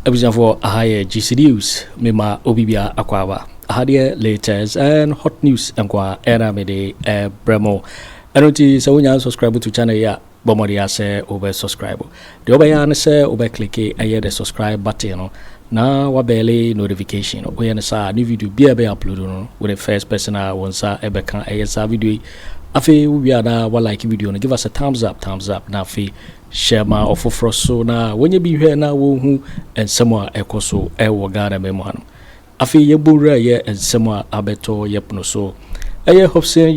Ebusan for higher GC News, Mima Obibia Aquaba, Hadia latest and hot news and qua era mede bremo. Anoti so when you subscribe to channel ya Bomoria say over subscribe. The obayana say over click the subscribe button na wabele notification. We sa new video be upload no with the first person once ebe kan ayesa video. Afi we are na like video no give us a thumbs up na afi share ma ofofro so na when you be here na wo hu ensemo ekoso ewo Ghana memo hano. Afi yebura ye ensemo abeto yepno so. Eye Hopeson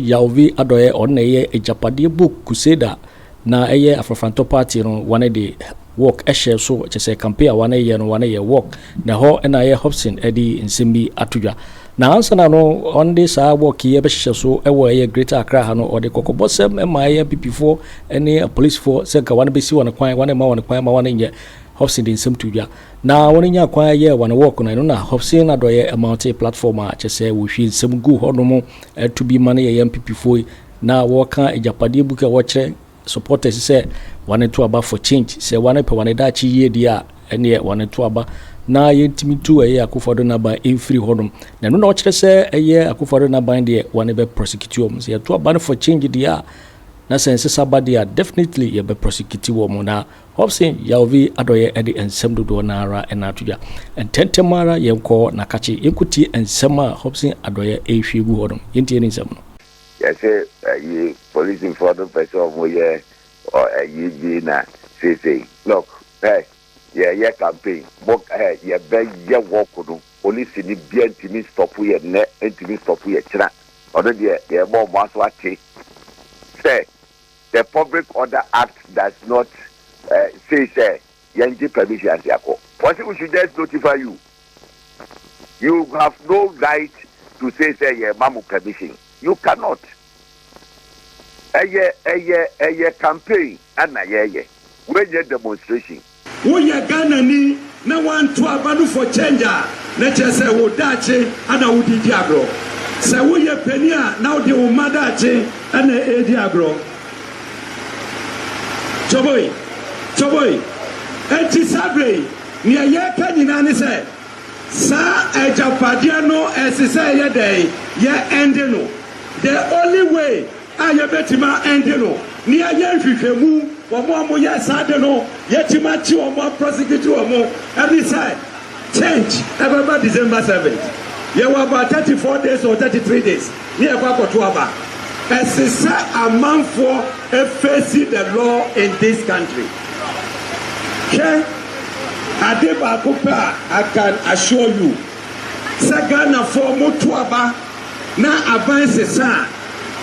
Adorye on eye Agyapadie book kuseda na eye Afrofanto party no one day work share so say campaign one year work na ho na eye Hopeson edi nsimbi atudwa na ansa na no on this work ye be share so ewo eye Greater Accra ha no or the kokobosem ma eye PP4 any police for say ka one be si one kwan one ma one nye Hopeson din nsem tudwa na woni nya kwa ye wan work na no na Hopeson Adorye multi platform a chese wo hwi nsem gu hodomo to be man ye NPP4 na work Agyapadie book a watch supporters say one to about for change say one pe one da chi ye dia ene one to aba na ye ntimi tu ye Akufo Addo na ba free hodom na no na watch say ye Akufo Addo na ban de one be prosecute say to aba for change dia na sense sabadia definitely ye be prosecute wo mo na Hopeson Adorye edi ensem do na ara enatuja ententemara yenko na kachi inkuti ensema Hopeson Adorye ehwe gu hodom yenti ensem no yes you police in front of person or you na say look yeah campaign book yeah be yeah work no police ni bia ntimi stop ye ne ntimi stop ye kira odo de yeah more maso ate say the Public Order Act does not say yanji permission as yako. What we should just notify you. You have no right to say yeah mamu permission. You cannot. A campaign and a when you demonstration. We are Ghana ni na want to abanu for changer. Na chese wo dache ana udi diagro. Se wo ye penia na udi wo madache ana e diagro. Choboy. Enti sabre ni ye ka nyina ni se sa Agyapadie no esese ye dey ye end no. The only way aye betima end no ni aye hwehwemu omo ye sade no ye tima chi omo prosecute omo every side change about December 7th ye were about 34 days or 33 days ni e kwa koto aba esese amount for facing the law in this country. Okay? I can assure you. Sagana for Mutuaba na advance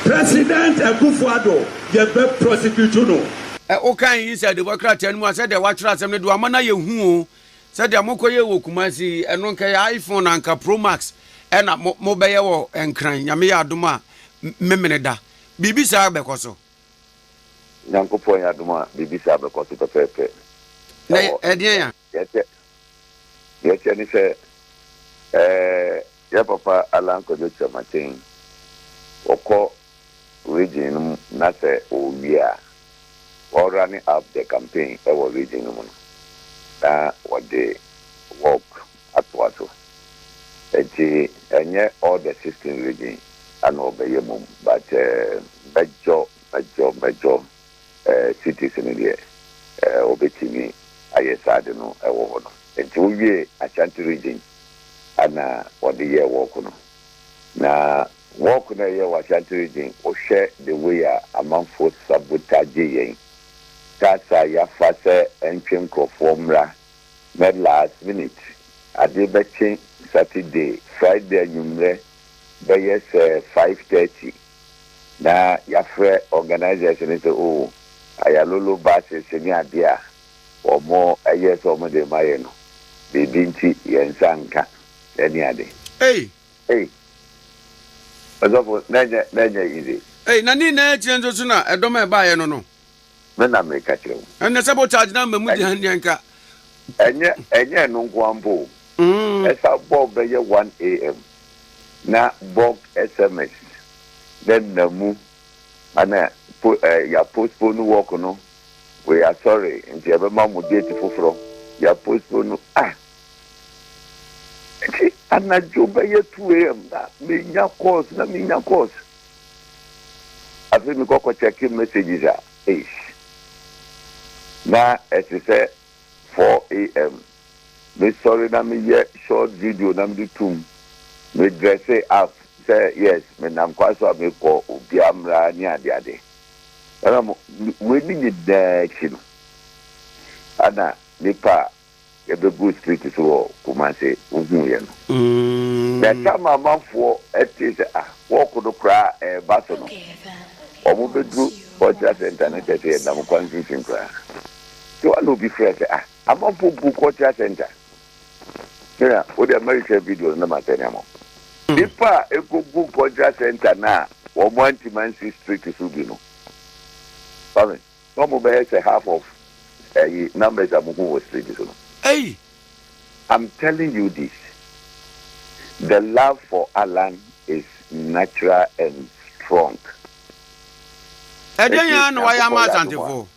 President Akufo Addo ye be prosecute no. Okay, he said the Democrat and was said the watcher assembly do amana ye hu said the mokoye wo kumasi eno nka iPhone anka Pro Max and mo be ye wo enkran nyame ya adoma memeneda bibi sa be koso nyankopon ya adoma bibi sa be koso pepepe na edien ya yete ni se ya papa Alan Kojo Kyeremanteng oko region na se owia or running up the campaign ever region no what they work at what enye all the 16 region and obey mum but major cities in the obetimi ayesade no ewo no enti owie Ashanti region ana what the year work no na work na year Ashanti region o share the way among for sabotage yen kasa ya fase entwem crofomra med last minute adebechi Saturday Friday nyumre bayes 5:30 na yafre organization is ayalolo bases ni adia omo ayes omo de mayeno bibinti yensanka eni ade hey azopo nanya ize na ni na chenzo suna edoma e ba ye no na America chiro ene sabotage na memu di hanyanka enye no nkwambo esa bob be 1 AM na bob SMS then namu ana ya postpone work no we are sorry nti ebe ma mu date foforo ya postpone Anadio by 2 a.m. Minya course, na minya course. I think we go checking messages are now as you say 4 a.m. Me sorry na me ye short video na me do me dress it up say yes me nam kwaso me ko obi amra ni ade we need the action ana nipa e be go street so kuma say ogun ye no the time amafo etis walk do kra baso no omo be do culture center na tete na mo kwansin kra so I no be fresh amafo book culture center yeah o the American video na matenya mo nipa e go book culture center na o mo anti-mancy street so bi no sorry no mo be say half of numbers amugu was street so no. Hey, I'm telling you this. The love for Alan is natural and strong. Edenya no why am Asante for?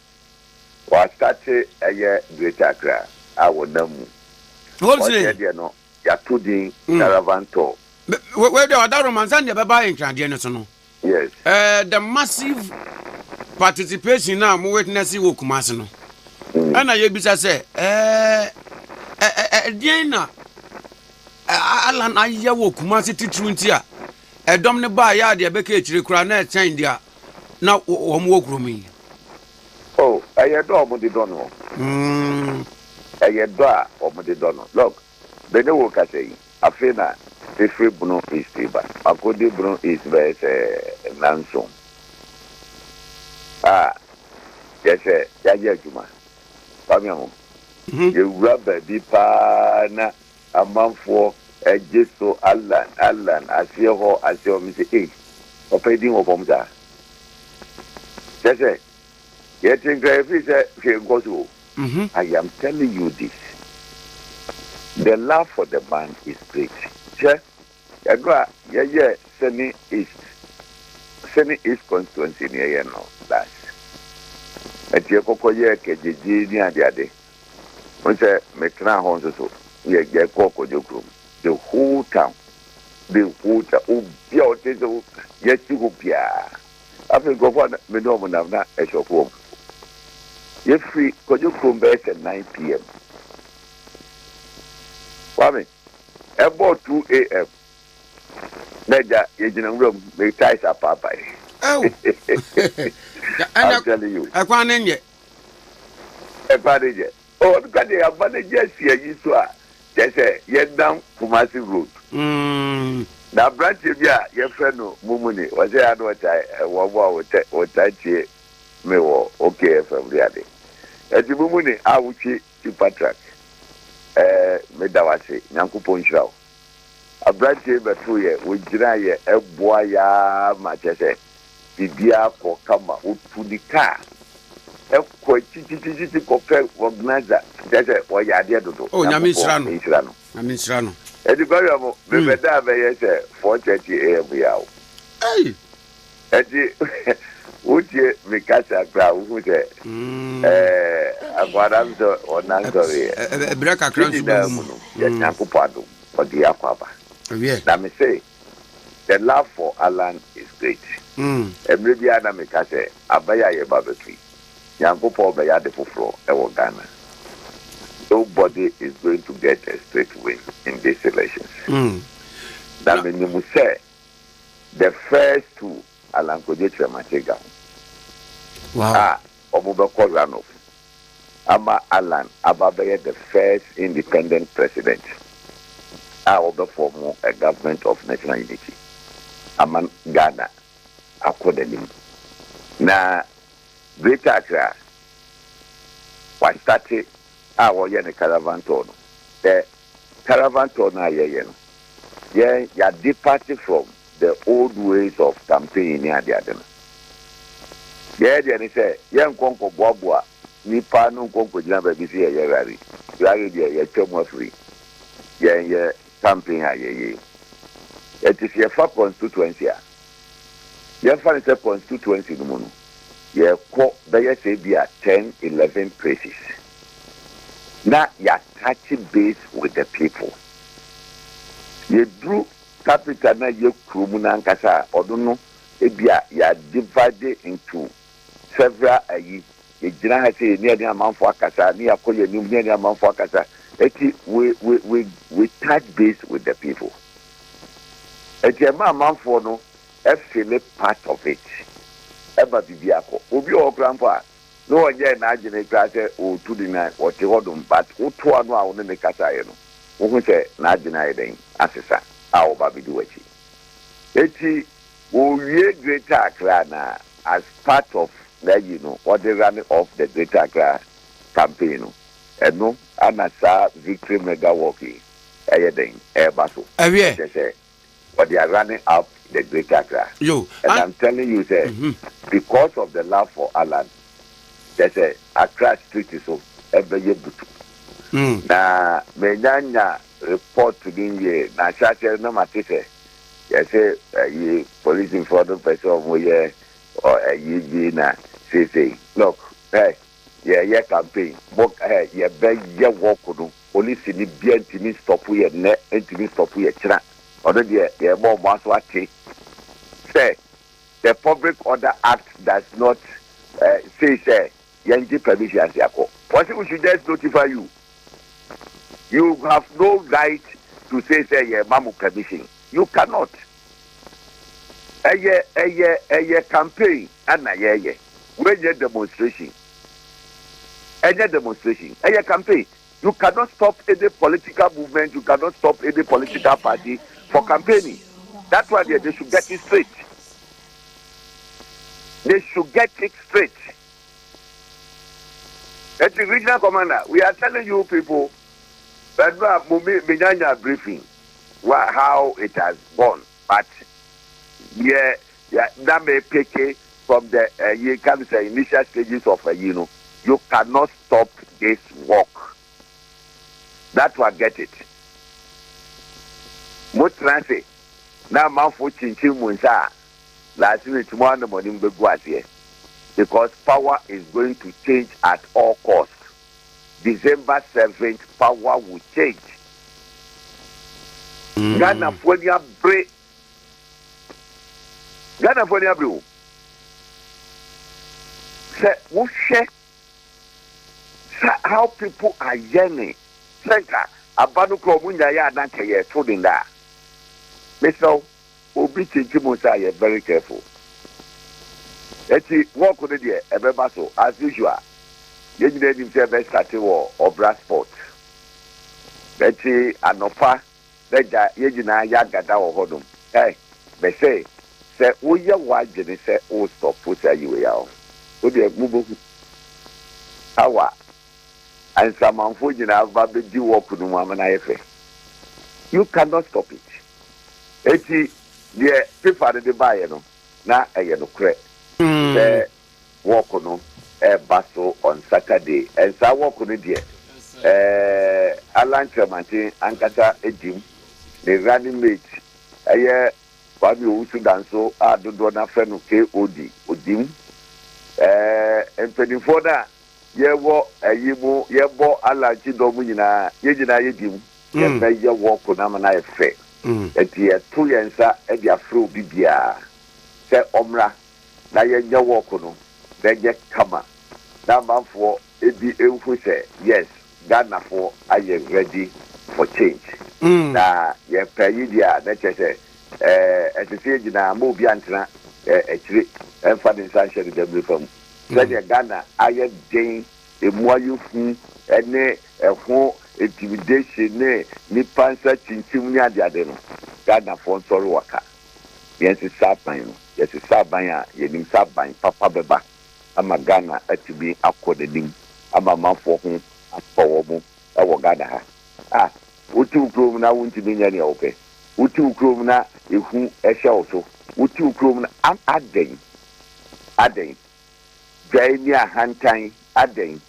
Wa start a year Greater Accra. I would know. What's it? No, ya to the caravan tour. Where the other romance and the baba in Canadian no. Yes. The massive participation now mo witness wo Kumasi no. And I bisa say Diana Alan aye wo Kumasi titru ntia edom ne ba ya de beka echire kura na echen dia na wo mo okromi. Oh, aye do mo di dono. Aye do a o mo di dono. Look, bene wo ka say afena free Bruno is tiba. Akodi Bruno is verse Nanson. Yes, ya juma. Pamiamo. You rubber di na amanfo ejeso Alan asio mi say opedin obomda. Yes, yet in grave say I am telling you this. The love for the man is great. Yeah, Sunny East constituency near no last. At your cocoa keji ni ade. When say mekna hon so ye get Kojo Kyeremanteng. The whole town. Obia otezo yesu kopia. Afi go for me no mo na e shop. Ye free Kojo Kyeremanteng at 9 p.m. Wame, about 2 a.m. Neja, you room, make ties up, papa. Oh, I'm telling you. I can't end yet. A party. Oh, look at the advantages here. You saw, they say, yet down Kumasi Road. Now, branch of your friend, Mumuni, was there what I say, me okay from the other. At the Mumuni, I would see to Patrick. Medawase Nyankopon Shraw abrante beto ye wogira ye eboa ya machese bibia ko kama utudi ka ekwo titititi ko pe organizer tese wo ya de dodo oh nyame nsira no edi bayo mo bebeda be ye se 4:30 am yawo hey edi utie mikasa kra ufute agwaramzo onanzori breka kransu no Nyankopon Addo odi akwaba let me say the love for Alan is great every other mikase abaya ye babetri Nyankopon be ya de foforo e wo Ghana nobody is going to get a straight win in these elections that means you say the first two Alan Kojo Kyeremanteng. Wow. Omubeko runoff. Ama Alan Ababeye the first independent president. Obe form a government of national unity. Aman Ghana accordingly. Na Greater Accra was started our yen caravan tour. The caravan tour na yen. Yeah, ya departed from the old ways of campaigning near the other. Yeah, they say, young Conco Boboa, Nipa no Conco Jamba Bisi a Yarari, Yarri, your chum free. Yeah, campaign. It is your 4 constituency. Your fan is a constituency no moon. Your court, they say, be at 10, 11 places. Now, you're touching base with the people. ye drew capital na ye krum na nkasa odono ebia ya divided into several ye gina ha say near the amanfo akasa ni akoye ni near the amanfo akasa eti we touch base with the people eti amanfo no feel part of it eba bibiako obi o grandpa no onye na agene klase o 29 o te hodum but o to anu a won ne kasa ye no wo hu se na agena ye den asesa a o ba bidu wachi eti o wie Greater Accra na as part of what the running of the Greater Accra campaign and no anasa victory mega walking then baso what they are running up the Greater Accra. And I'm telling you because of the love for Alan, there's a Accra street is so every year na menyanya report to the na chache no matise yes say police in front of person or a na say look yeah campaign book yeah be yeah work no police ni bia ntimi stop we ne ntimi stop we kira odo de yeah more maso ate say the Public Order Act does not say yanji permission as yako. What we should just notify you have no right to say yeah mamu permission. You cannot a campaign and a when you demonstration a campaign. You cannot stop any political movement, you cannot stop any political party for campaigning. That's why they should get it straight. They should get it straight. As the regional commander, we are telling you people that briefing how it has gone, but that may take from the you can say initial stages of you cannot stop this work. That's what get it. Mutranse now man for chinchin munsa last week tomorrow morning here because power is going to change at all costs. December 7th, power will change. Ghana for the break. Ghana for the blue. Say, what how people are yearning. Senka, Abanu Kromunya ya nanke ye food in that. Mr. Obi Chichimusa, you're very careful. Let's see, walk with it, Ebebaso, as usual. You didn't himself a statue or brass sport. Let's see, Anofa, Leja, Yejina, Yagada or Hodum. Hey, they say, we are white, and say, oh, stop, put you out. Would you move? How? And some unfortunate baby walk with woman. You cannot stop it. Eti the people that they buy na no credit. The walk no basso on Saturday and so walk on the Alan Kyeremanteng ankasa edim the running mate Owusu danso adodo na fe no KOD odim empedifo da yewo ayimu yebo alaji domu nyina yegyina yedim ye ye work na ma na efe eti eto yensa e dia fro bibia se omra na ye nya work no de ye kama na manfo ebi enfu se yes Ghana for are you ready for change na ye pay dia na chese etete na mo bi antena echire enfa de sanction de blefam se Ghana aye den emuayufu ene ehun intimidation ne ni pansa chinchim ni ade no Ghana for sorry waka yes saban no yes saban a yenim saban papa beba ama Ghana atibi akodedim ama manfo ho apowo ewo Ghana ha uti ukrom na wunti nya ne ope uti ukrom na ehu ehye oso uti ukrom na aden jai hantan aden.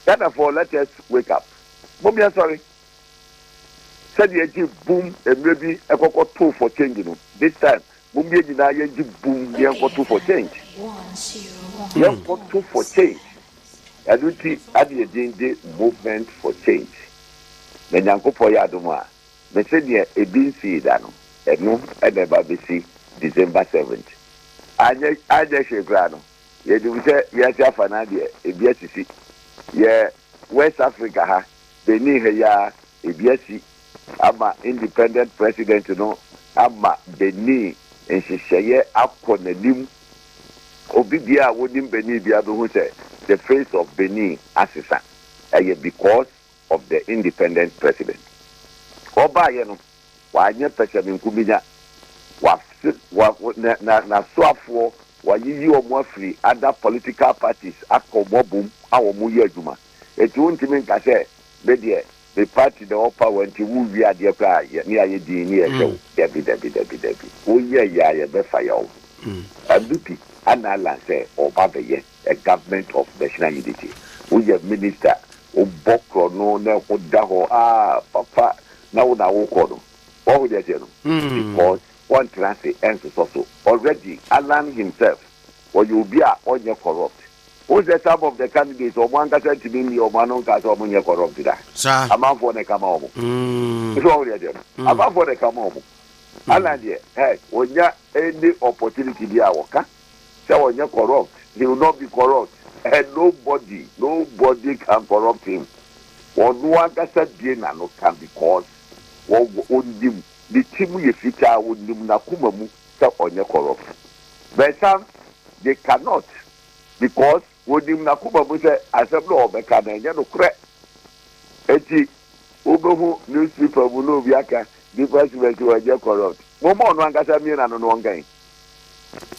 Therefore, let us wake up. Bombshell, sorry. Said you boom and maybe a cocoa two for change. This time, Bombshell you boom, you got two for change. You got two for change. I do see at the movement for change. Then Uncle for Yaduma. me said yeah a bin see that no and no and never be see December 7th. I just say grano. Yeah, you say yes, ya fanadia a BSC. Yeah, West Africa ha Benin ya a BSC. I'm a independent president, you know. I'm a Benin and she say upon the nim. Obibia wouldn't Benin be able to say the face of Benin assistant because of the independent president. Oba yeno wa anya pese nkubinya wa na soafo wa yiyi omo afri other political parties akomobum awomu ye adwuma etu ntimi nka se be de the party the upper went to wu wi ade kwa ni aye din ni e hwe debi wo ye ya ye be fire o NPP ana lance oba be ye a government of national unity wo ye minister o bokro no na ko daho papa now wo kodo what would they say because one transit ends also already Annan himself or you be on your corrupt. Who's the type of the candidates or one person to be or one on on your corrupt that a man for the come home. It's all they do. A man for the come home. Annan hey when you any opportunity be a worker so when you're corrupt he will not be corrupt and nobody can corrupt him. One person being no can because on the team you feature would na kumamu on your corrupt. But some they cannot because would na kumamu say as a law be can no correct. Eti obo newspaper will no biaka the president was corrupt. Momo no angasa mi na no ngan.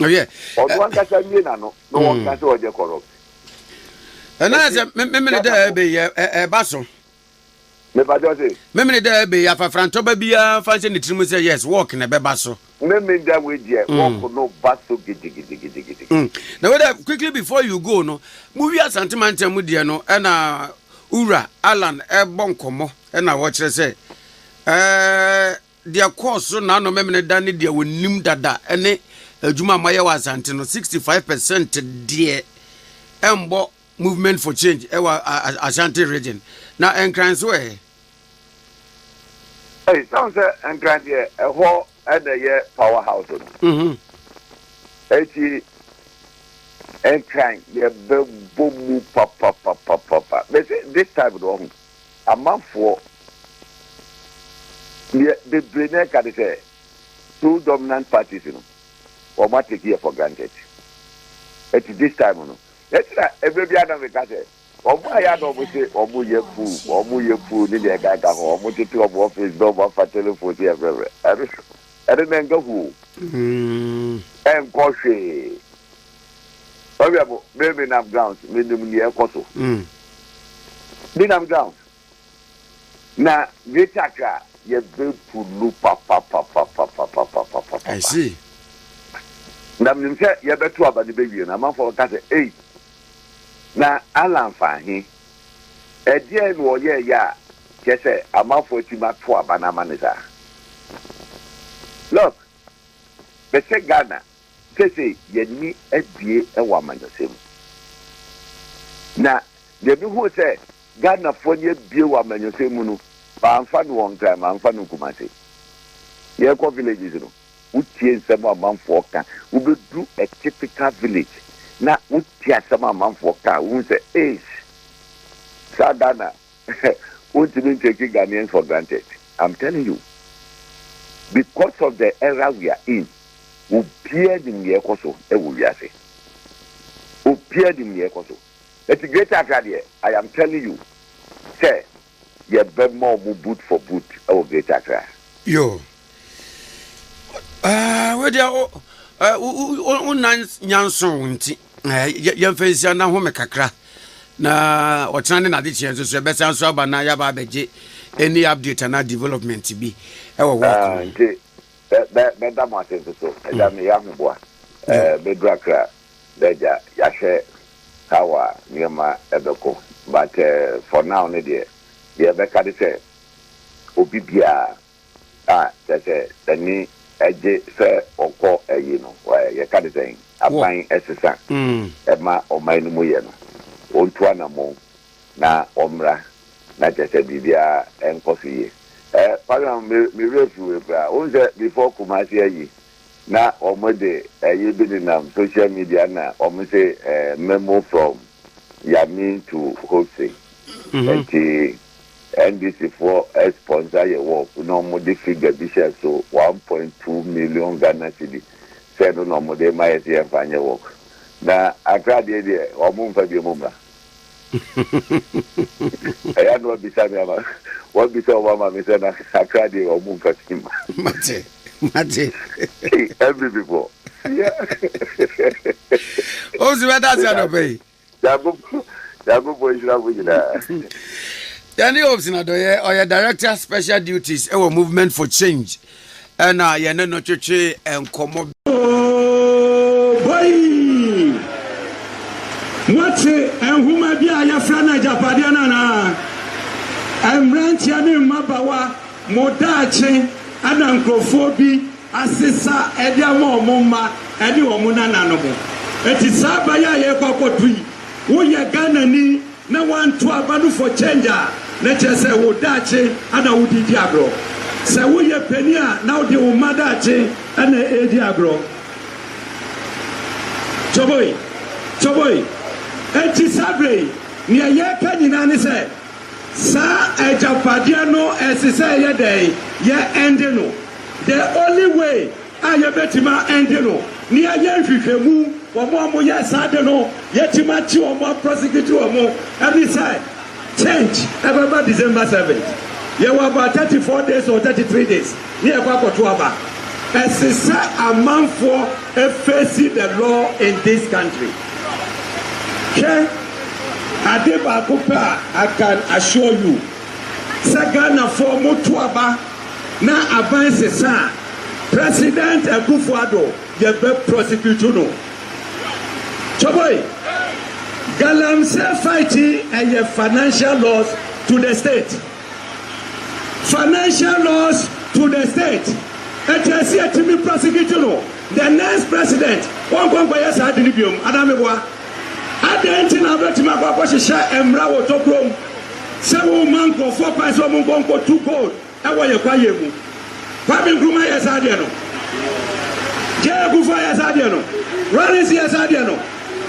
Oh yeah. Or no angasa mi na no one can say was corrupt. And as me there be baso. Memene da be ya fa franto ba bia fa se ne trimu say yes walk na be baso. Memene da we there walk no baso gidi. Now wait quickly before you go no, movie Asante Bediatuo there no e na ura Alan e bonkomo e na wo kire say their course na no memene da ne dia wonim dada ene adwuma maye wa Asante no 65% there embo movement for change e wa Asante region na enkran so Hey, sounds enkran here a whole and a year powerhouse. Eti enkran ye bomu papa. This time wrong. A month for the brainer can say two dominant parties, you know, or what take here for granted. It's this time, you know. Let's every other we can say. Omo ya no we say omo ye fu ni de gaga ho omo tete omo office do ba fa telephone ti everywhere. Ere menga hu. En ko hwe. Obiabo baby nam grounds me nim ni e koso. Bi nam grounds. Na getaka ye be pulu papa. I see. Nam nim se ye beto abani be wie na man for ka say eh na Alan fahi edie no ye ya kese amafo ti ma to abana manisa. Look, be se Ghana say ye ni ebie e wa manyosem na de bi hu say Ghana fo ni ebie wa manyosem no ba amfa no on time amfa no kumase ye ko villages no utie nsem amamfo ka ubedu a typical village na utia sama manfo ka un say eh Sadana won't even take Ghanaians for granted. I'm telling you, because of the era we are in, we appeared in the Ekoso, it's a great idea. I am telling you, say, you have more boot for boot, our great idea. Yo, where they are, Nyanson, Gyamfi na home kakra na otrande na de chien so be san so aba na ya ba beje any update na development bi e wo work be da mo atenso so da me ya hboa be drakra deja ya hwe kawa niema edoko but for now ne de be ka de say obibia say tani eje se oko eyi no ye ka de say apan esesa ema omanu mu ye no ontua na mo na omra na jese bibia enkoso ye Pagan me refu bra. Unze before Kumasi ayi. Na omode you been in social media na say memo from Yami to Hopeson. NDC for sponsor your work. No more the figure bishop so 1.2 million Ghana cedi. Said no more they might see and find your work. Na Agyapadie there or mumfa bi mumba. I had no beside me. What beside Obama me said Agyapadie or mumfa him. Mate. Every people. Yeah. Oh, so that's the way. Jago boy should have with that. Danny Hopeson Adorye or your director special duties our movement for change. And you know no church and come Oh boy. What's it and who might be a friend Agyapadie na I'm renting Mabawa Modache Anankrofobi Asisa Ediamo Mumma Edi Omunana Nobo. It is Sabaya Yekokotui. Woye Ghana ni na want to abanu for changer. Nature say Wodache and a Woody Diablo. Say woye Penia now the Umadache and a Diablo. Choboy. It is Sabre near Yekanina say. Sa Agyapadie no esise ye day ye endeno. The only way ayebetima endeno ni aye hwehwemu omo ye sade no yetima chi omo prosecute omo every side change every December 7th. Ye were about 34 days or 33 days. Ni e kwa koto aba. Esise amanfo facing the law in this country. Okay? I can assure you. Sagana for Mutuaba na advance sa President Akufo Addo ye be prosecutor. Choboy galamsey fighting and your financial loss to the state. Financial loss to the state. And you see to be prosecutor. The next president one go yes adinibium Adamebwa. Adenti na betima kwa kwa shisha emra wotokrom se wo manko 4 pass wo monko 2 gold e wo ye kwa yemu kwa bi nkruma ye sade no je gufa ye sade no Wárns ye sade no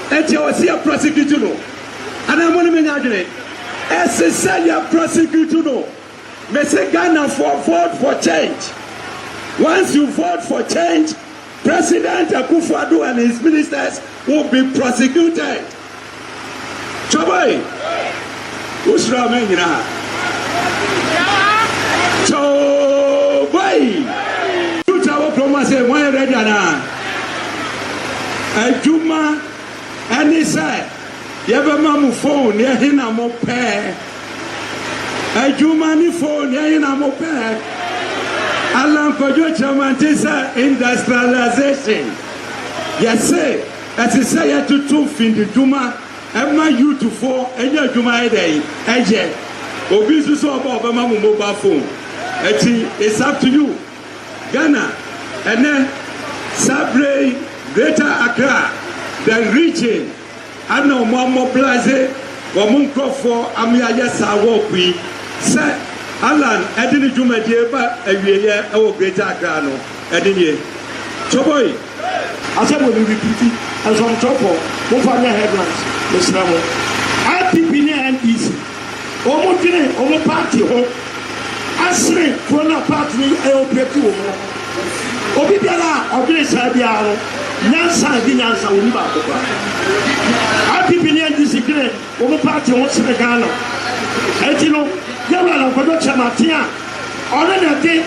enti o see prosecute no ana mo ni menya adwene esese ya prosecute no me say Ghana for vote for change. Once you vote for change, President Akufo Addo and his ministers will be prosecuted. Choboy, Usra Mengira. Choboy, you tell promise when ready na. Ejuma, any say, yeba mamu phone, ye hina mo pe. Ejuma ni phone, ye hina mo pe. Alan Kojo Kyeremanteng industrialization. Yes, say, as I say, to 2 fin the Duma. Emma you to 4 and your Juma day, Eje. Obisu so about mobile phone. It's up to you. Ghana and then Sabre, Greater Accra, then reaching. I know Mamo Plaza, Wamunko for Amia Sawopi. Say, Alan, Edini Juma Dieba, a year, our Greater Accra, no, Edini. Choboy, I said, we repeat as on top of Mufanya headlines. Mr. NPP and NPC. Omo party ho. Asare corona party ni opetu ho. Obi biara odire sa biara nyansa bi nyansa wo ba ko. NPP and NPC kire omo party ho se Ghana. Eti no yawa na Kojo Kyeremanteng ona na de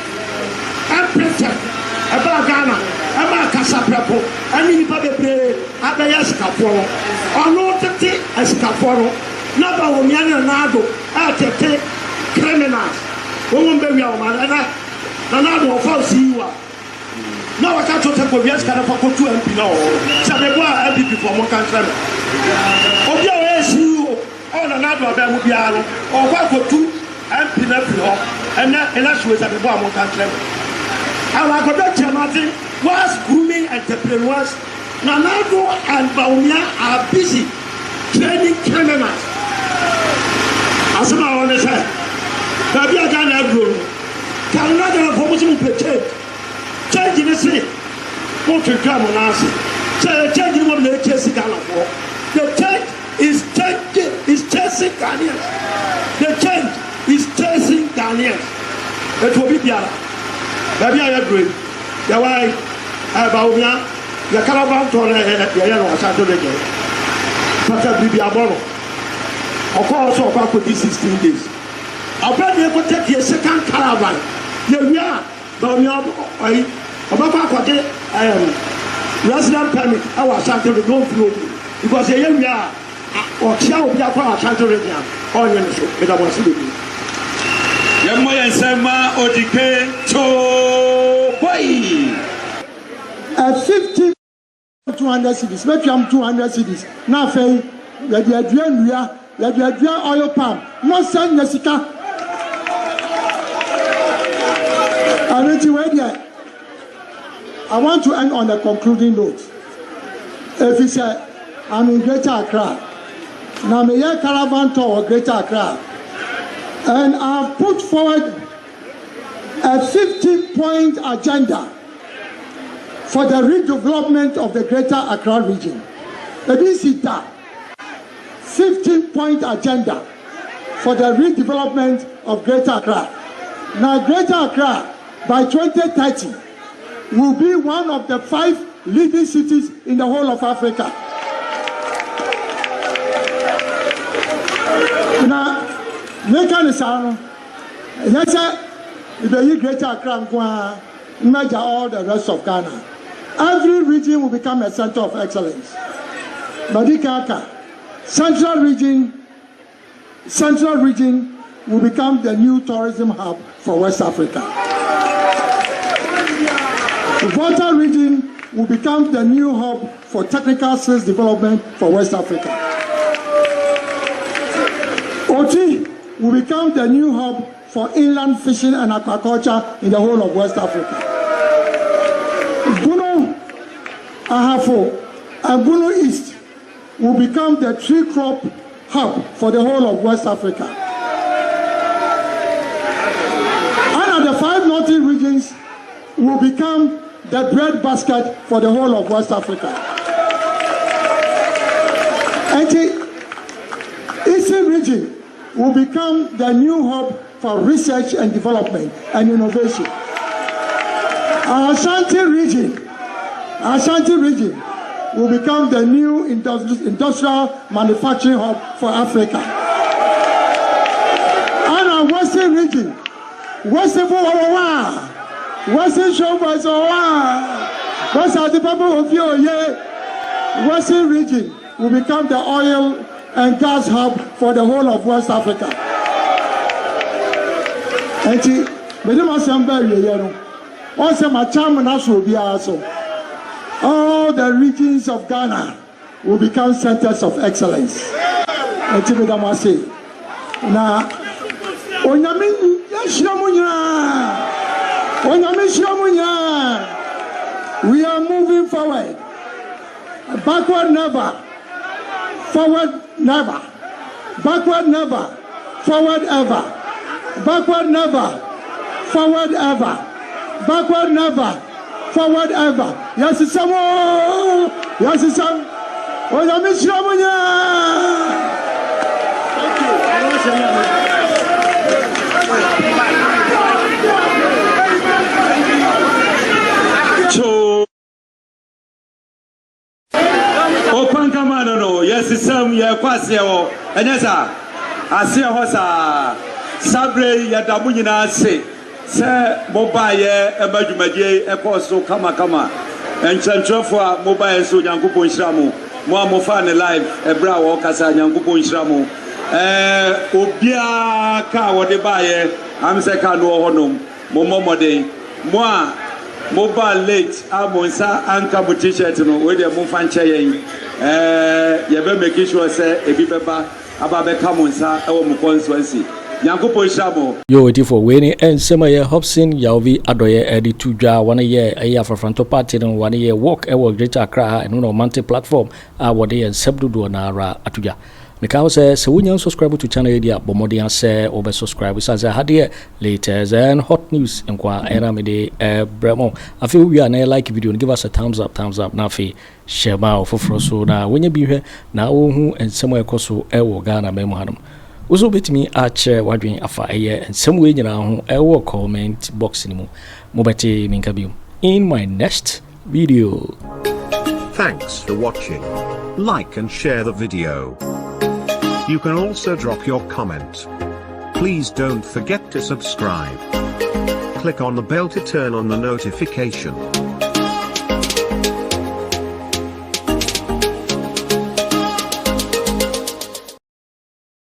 appreciate aba Ghana aba kasa prepo ani ni ba bebre abaya skafo ono tete skafo na Bawumia na Addo atete criminals won be wi awma na Addo of siwa na waka to te ko wi skara fa ko 2 MP na o sa de bo NPP for mo kan treme obi o esiwo o na Addo aba mu bia no o kwa ko 2 MP na fi ho ena suwe sa de bo mo kan treme our Kojo Kyeremanteng was grooming entrepreneurs. Addo and Bawumia are busy training criminals. As I want to say, Baby Ghana grown. can not have promotion to change. Change in the city. What to come on us. Change in what they chasing Ghana for. The change is chasing Ghanaians. The change is chasing Ghanaians. It will be Biara. Maybe I agree. The way Bawumia, the caravan told the yellow Asante Bediatuo. But I will be a borrow. Of course, about 16 days. I'll bet you could take your second caravan. Here we are. Bawumia, resident permit. I was trying to go through because here we are. Or shall be a power Asante Bediatuo. All you know, it was sleeping. Yamoya Sama Odike to boy. At 50, 200 cities. Maybe I'm 200 cities. Now, fair. Let the Adrian oil palm. No send Jessica. I want to end on a concluding note. If he said, I'm in Greater Accra. Now, I'm a caravan tour of Greater Accra. And I've put forward a 50-point agenda for the redevelopment of the Greater Accra region. This is that 15-point agenda for the redevelopment of Greater Accra. Now, Greater Accra, by 2030, will be one of the 5 leading cities in the whole of Africa. Now, yes, sir, if you Greater Accra, measure all the rest of Ghana. Every region will become a center of excellence. Madikaka, Central region will become the new tourism hub for West Africa. The Volta region will become the new hub for technical skills development for West Africa. Oti will become the new hub for inland fishing and aquaculture in the whole of West Africa. Bunu, Ahafo, and Bunu East will become the tree crop hub for the whole of West Africa. And the 5 northern regions will become the bread basket for the whole of West Africa. And the Eastern region will become the new hub for research and development and innovation. Our Asante region will become the new industrial manufacturing hub for Africa. And our Western region, Western Showboys, Western region will become the oil and gas hub for the whole of West Africa. All the regions of Ghana will become centers of excellence. Now, we are moving forward. Backward never. Forward never. Backward never. Forward ever. Backward never. Forward ever. Backward never. Forward ever. Yes, it's some. Yes, it's some. Oh, I miss you. No, yes, it's some. Yeah, Kwasio. And yes, I see a hosa. Sabre, Yadamunina say. Sir, mobile, Majumaje, a course so kama, and Chantrofua, mobile, so Yankupo Shramu, Moamofan alive, a brow, Casa, Yankupo Shramu, Obia, car, what they buy, I'm second or honum, Momomode, Moi, mobile late, Amonsa, Ankabu t shirt, with the Mufan Chain, Yabe making sure, say, a bibeba, Ababe Kamonsa, our Mukonsuency. Yo, it for winning and summer Hopeson Adorye Eddie Tuja 1 year a year for Fronto Party and 1 year walk a work Greater Accra and no multi platform. Our day and subdued Nara Atuja. Because so when you subscribe to channel idea bomodi ase obe subscribe so as had latest and hot news nkwa era me de bremo afi we are na like video give us a thumbs up na afi share ma ofofro so na when you be hwe na wo hu ensem ekoso ewo Ghana memo hanum uzo betimi achere wadwen afa eye ensem we nyina ho ewo comment box ni mu mobeti minka bi in my next video. Thanks for watching. Like and share the video. You can also drop your comment. Please don't forget to subscribe. Click on the bell to turn on the notification.